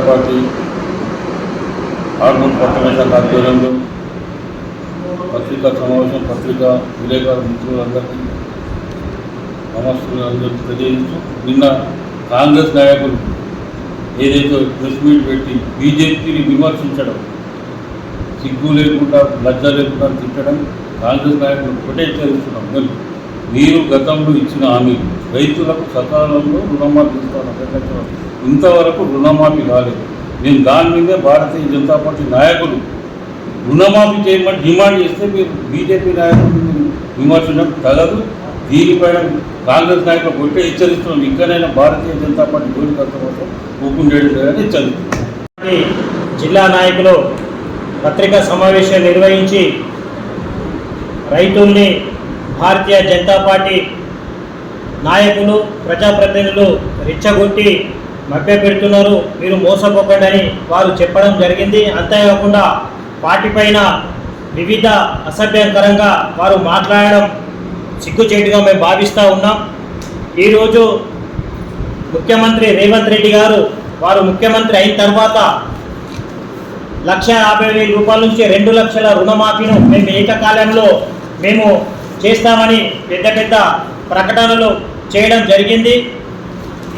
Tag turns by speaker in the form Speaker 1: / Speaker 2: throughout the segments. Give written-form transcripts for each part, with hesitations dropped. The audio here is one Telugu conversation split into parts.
Speaker 1: పార్టీ ఆర్మూర్ పట్టణ శాఖ ఆధ్వర్యంలో పత్రికా సమావేశం, పత్రికా విలేకరుల మిత్రులందరికీ నమస్కారం తెలియజేస్తూ, నిన్న కాంగ్రెస్ నాయకులు ఏదైతే ప్రెస్ మీట్ పెట్టి బీజేపీని విమర్శించడం, సిగ్గు లేకుండా లజ్జ లేకుండా తిట్టడం, కాంగ్రెస్ నాయకులు ఒకటే హెచ్చరిస్తున్నాం. మీరు గతంలో ఇచ్చిన హామీ రైతులకు సకాలంలో రుణమాఫీ ఇస్తాను, ఇంతవరకు రుణమాఫీ కాలేదు. మేము దాని మీదే భారతీయ జనతా పార్టీ నాయకులు రుణమాఫీ చేయమని డిమాండ్ చేస్తే మీరు బీజేపీ నాయకులు విమర్శించడం తగదు. దీనిపైన కాంగ్రెస్ నాయకులు కొట్టే హెచ్చరిస్తున్నాం. ఇక్కడైనా భారతీయ జనతా పార్టీ జోలి కష్టపడతాం ఊకుండేది లేదని హెచ్చరిస్తున్నాం.
Speaker 2: జిల్లా నాయకులు పత్రికా సమావేశం నిర్వహించి రైతుల్ని భారతీయ జనతా పార్టీ నాయకులు, ప్రజాప్రతినిధులు రెచ్చగొట్టి మభ్యపెడుతున్నారు, మీరు మోసపోకండి వారు చెప్పడం జరిగింది. అంతేకాకుండా పార్టీ పైన వివిధ అసభ్యకరంగా వారు మాట్లాడడం సిగ్గుచేటుగా మేము భావిస్తూ ఉన్నాం. ఈరోజు ముఖ్యమంత్రి రేవంత్ రెడ్డి గారు వారు ముఖ్యమంత్రి అయిన తర్వాత 1,50,000 రూపాయల నుంచి 2 లక్షల రుణమాఫీను మేము ఏకకాలంలో మేము చేస్తామని పెద్ద పెద్ద ప్రకటనలు చేయడం జరిగింది.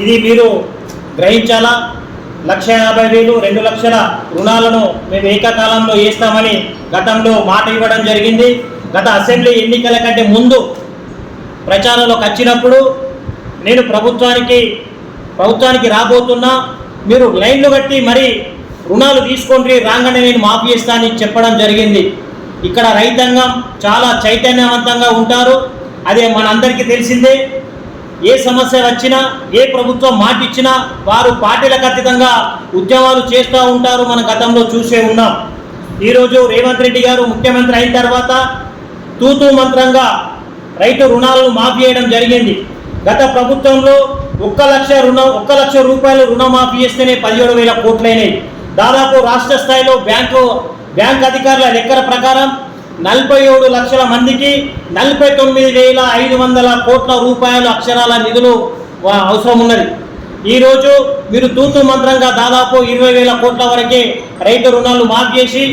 Speaker 2: ఇది మీరు గ్రహించాలా. 1,50,000, 2 లక్షల రుణాలను మేము ఏకకాలంలో వేస్తామని గతంలో మాట ఇవ్వడం జరిగింది. గత అసెంబ్లీ ఎన్నికల కంటే ముందు ప్రచారంలోకి వచ్చినప్పుడు నేను ప్రభుత్వానికి రాబోతున్నా, మీరు లైన్లు కట్టి మరి రుణాలు తీసుకోండి, రాగానే నేను మాఫీ చేస్తానని చెప్పడం జరిగింది. ఇక్కడ రైతాంగం చాలా చైతన్యవంతంగా ఉంటారు, అదే మనందరికీ తెలిసిందే. ఏ సమస్య వచ్చినా, ఏ ప్రభుత్వం మాట ఇచ్చినా వారు పార్టీలకు అతీతంగా ఉద్యమాలు చేస్తూ ఉంటారు. మన గతంలో చూసే ఉన్నాం. ఈరోజు రేవంత్ రెడ్డి గారు ముఖ్యమంత్రి అయిన తర్వాత తూతూ మంత్రంగా రైతు రుణాలను మాఫీ చేయడం జరిగింది. గత ప్రభుత్వంలో 1 లక్ష రూపాయలు రుణమాఫీ చేస్తేనే 17,000 కోట్లైనాయి. దాదాపు రాష్ట్ర స్థాయిలో బ్యాంక్ అధికారుల లెక్కల ప్రకారం 47 లక్షల మందికి 49,500 కోట్ల రూపాయలు అక్షరాల నిధులు అవసరం ఉన్నది. ఈరోజు మీరు తూతూ మంత్రంగా దాదాపు 20,000 కోట్ల వరకే రైతు రుణాలు మాఫీ చేసి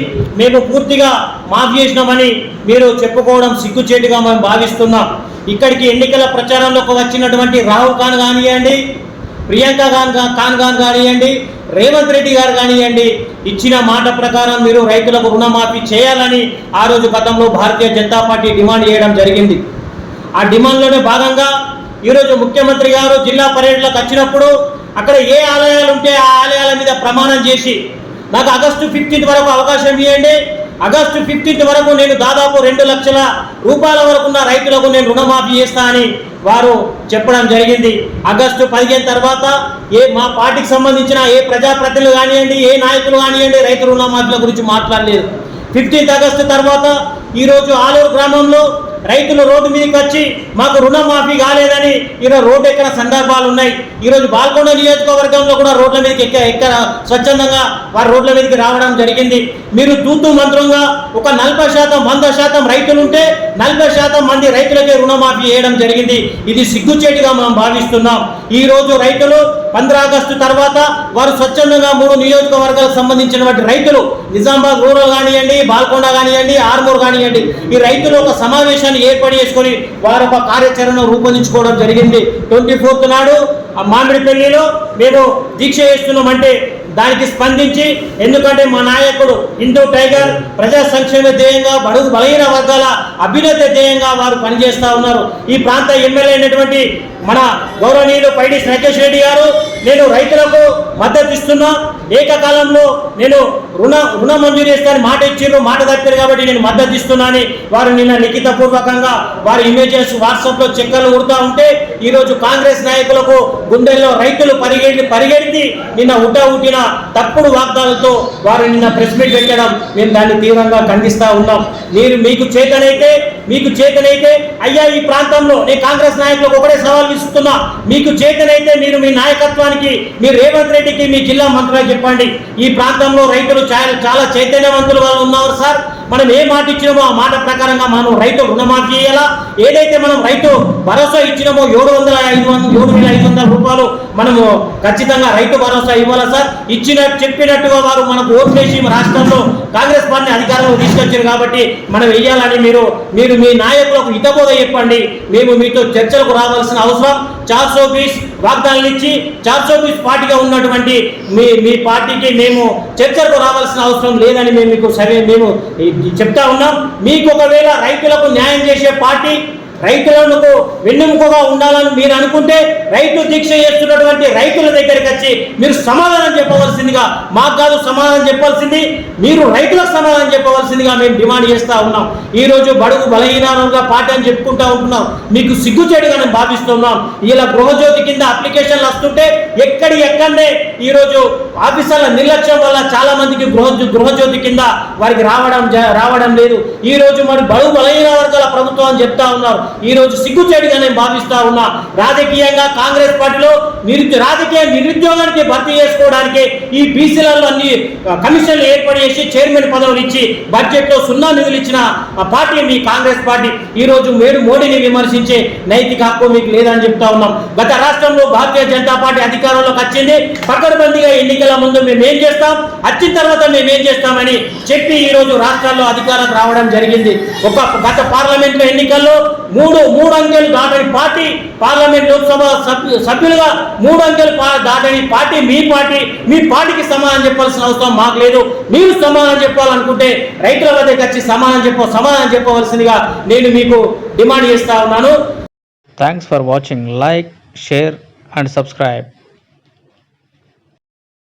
Speaker 2: మేము పూర్తిగా మాఫీ చేసినామని మీరు చెప్పుకోవడం సిగ్గుచేటుగా మేము భావిస్తున్నాం. ఇక్కడికి ఎన్నికల ప్రచారంలోకి వచ్చినటువంటి రాహుల్ ఖాన్ కానివ్వండి, ప్రియాంక ఖాన్ కానివ్వండి, రేవంత్ రెడ్డి గారు కానివ్వండి, ఇచ్చిన మాట ప్రకారం మీరు రైతులకు రుణమాఫీ చేయాలని ఆ రోజు గతంలో భారతీయ జనతా పార్టీ డిమాండ్ చేయడం జరిగింది. ఆ డిమాండ్లోనే భాగంగా ఈరోజు ముఖ్యమంత్రి గారు జిల్లా పర్యటనకు వచ్చినప్పుడు అక్కడ ఏ ఆలయాలు ఉంటే ఆ ఆలయాల మీద ప్రమాణం చేసి నాకు ఆగస్టు 15 వరకు అవకాశం ఇవ్వండి, ఆగస్టు 15 వరకు నేను దాదాపు 2 లక్షల రూపాయల వరకు ఉన్న రైతులకు నేను రుణమాఫీ చేస్తా అని వారు చెప్పడం జరిగింది. ఆగస్టు 15 తర్వాత మా పార్టీకి సంబంధించిన ఏ ప్రజాప్రతినిధులు కానివ్వండి, ఏ నాయకులు కానివ్వండి రైతు రుణమాఫీల గురించి మాట్లాడలేదు. 15 ఆగస్టు తర్వాత ఈరోజు ఆలూరు గ్రామంలో రైతులు రోడ్డు మీదకి వచ్చి మాకు రుణమాఫీ కాలేదని ఈరోజు రోడ్డు ఎక్కడ సందర్భాలు ఉన్నాయి. ఈరోజు బాల్కొండ నియోజకవర్గంలో కూడా రోడ్ల మీదకి ఎక్కడ స్వచ్ఛందంగా వారి రోడ్ల మీదకి రావడం జరిగింది. మీరు తూతూ మంత్రంగా ఒక 40%, 100% రైతులుంటే 40% మంది రైతులకే రుణమాఫీ చేయడం జరిగింది. ఇది సిగ్గుచేటుగా మనం భావిస్తున్నాం. ఈరోజు రైతులు 15 ఆగస్టు తర్వాత వారు స్వచ్ఛందంగా 3 నియోజకవర్గాలకు సంబంధించినటువంటి రైతులు నిజామాబాద్ రూరల్ కానివ్వండి, బాల్కొండ కానివ్వండి, ఆర్మూర్ కానివ్వండి, ఈ రైతులు ఒక సమావేశాన్ని ఏర్పాటు చేసుకొని వారు ఒక కార్యాచరణ రూపొందించుకోవడం జరిగింది. 24th నాడు ఆ మామిడిపల్లిలో మేము దీక్ష చేస్తున్నామంటే దానికి స్పందించి, ఎందుకంటే మా నాయకుడు హిందూ టైగర్ ప్రజా సంక్షేమ ధ్యేయంగా, బడుగు బలహీన వర్గాల అభ్యున్నత ధ్యేయంగా వారు పనిచేస్తూ ఉన్నారు. ఈ ప్రాంత ఎమ్మెల్యే అయినటువంటి మన గౌరవనీయులు పైడి శ్రీకేష్ రెడ్డి గారు నేను రైతులకు మద్దతు ఇస్తున్నా, ఏకకాలంలో నేను రుణ మంజూరు చేస్తానని మాట ఇచ్చారు, మాట తప్పారు కాబట్టి నేను మద్దతు ఇస్తున్నానని వారు నిన్న లిఖితపూర్వకంగా వారి ఇమేజెస్ వాట్సాప్లో చెక్కలు ఉడుతూ ఉంటే ఈరోజు కాంగ్రెస్ నాయకులకు గుండెల్లో రైతులు పరిగెత్తి నిన్న ఉట్టిన తప్పుడు వాగ్దానాలతో వారు నిన్న ప్రెస్ మీట్ పెట్టడం మేము దాన్ని తీవ్రంగా ఖండిస్తూ ఉన్నాం. మీకు చేతనైతే అయ్యా ఈ ప్రాంతంలో నేను కాంగ్రెస్ నాయకులకు ఒకటే సవాల్ విసురుతున్నా, మీకు చేతనైతే మీరు మీ నాయకత్వానికి, మీ రేవంత్ రెడ్డికి, మీ జిల్లా మంత్రులకు చెప్పండి, ఈ ప్రాంతంలో రైతులు చాలా చైతన్యవంతులుగా ఉన్నారు సార్, మనం ఏ మాట ఇచ్చినామో ఆ మాట ప్రకారంగా మనం రైతు రుణమాఫీ చేయాలా. ఏదైతే మనం రైతు భరోసా ఇచ్చినామో 7,500 రూపాయలు మనము ఖచ్చితంగా రైతు భరోసా ఇవ్వాలా సార్. చెప్పినట్టుగా వారు మనకు ఓట్లేసి రాష్ట్రంలో కాంగ్రెస్ పార్టీ అధికారంలో తీసుకొచ్చారు కాబట్టి మనం వెయ్యాలని మీరు మీ నాయకులకు హితబోధ చెప్పండి. మేము మీతో చర్చలకు రావాల్సిన అవసరం 420 వాగ్దానాలు ఇచ్చి 420 పార్టీగా ఉన్నటువంటి మీ పార్టీకి మేము చర్చలకు రావాల్సిన అవసరం లేదని మేము చెప్తా ఉన్నాం. మీకు ఒకవేళ రైతులకు న్యాయం చేసే పార్టీ రైతులకు వెన్నెముకగా ఉండాలని మీరు అనుకుంటే రైతు దీక్ష చేస్తున్నటువంటి రైతుల దగ్గరికి వచ్చి మీరు సమాధానం చెప్పవలసిందిగా, మాకు కాదు సమాధానం చెప్పాల్సింది, మీరు రైతులకు సమాధానం చెప్పవలసిందిగా మేము డిమాండ్ చేస్తూ ఉన్నాం. ఈరోజు బడుగు బలహీనంగా పార్టీ అని చెప్పుకుంటూ ఉంటున్నాం, మీకు సిగ్గుచేటుగా నేను భావిస్తున్నాం. ఇలా గృహజ్యోతి కింద అప్లికేషన్లు వస్తుంటే ఎక్కడే ఈరోజు ఆఫీసర్ల నిర్లక్ష్యం వల్ల చాలా మందికి గృహజ్యోతి కింద వారికి రావడం లేదు. ఈరోజు మరి బడుగు బలహీన వర్గాల ప్రభుత్వం అని చెప్తా ఉన్నారు. ఈ రోజు సిగ్గుచేటుగా నేను భావిస్తా ఉన్నా. రాజకీయంగా కాంగ్రెస్ పార్టీలో రాజకీయ నిరుద్యోగానికి భర్తీ చేసుకోవడానికి ఈ బీసీలలో అన్ని కమిషన్లు ఏర్పాటు చేసి చైర్మన్ పదవులు ఇచ్చి బడ్జెట్ లో 0 నిధులు ఇచ్చిన పార్టీ మీ కాంగ్రెస్ పార్టీ. ఈ రోజు మోడీని విమర్శించే నైతిక హక్కు మీకు లేదని చెప్తా ఉన్నాం. గత రాష్ట్రంలో భారతీయ జనతా పార్టీ అధికారంలోకి వచ్చింది, పకడ్బందీగా ఎన్నికల ముందు మేమేం చేస్తాం, వచ్చిన తర్వాత మేమేం చేస్తామని చెప్పి ఈ రోజు రాష్ట్రాల్లో అధికారం రావడం జరిగింది. గత పార్లమెంట్ ఎన్నికల్లో మూడు అంకెలు దాటని పార్టీ, పార్లమెంట్ లోక్సభ సభ్యులుగా 3 అంకెలు దాటని పార్టీ మీ పార్టీకి సమాధానం చెప్పాల్సిన అవసరం మాకు లేదు. మీరు సమాధానం చెప్పాలనుకుంటే రైతుల వద్దకు వచ్చి సమాధానం చెప్పవలసిందిగా నేను మీకు డిమాండ్ చేస్తా ఉన్నాను.
Speaker 3: Thanks for watching. Like, share and subscribe.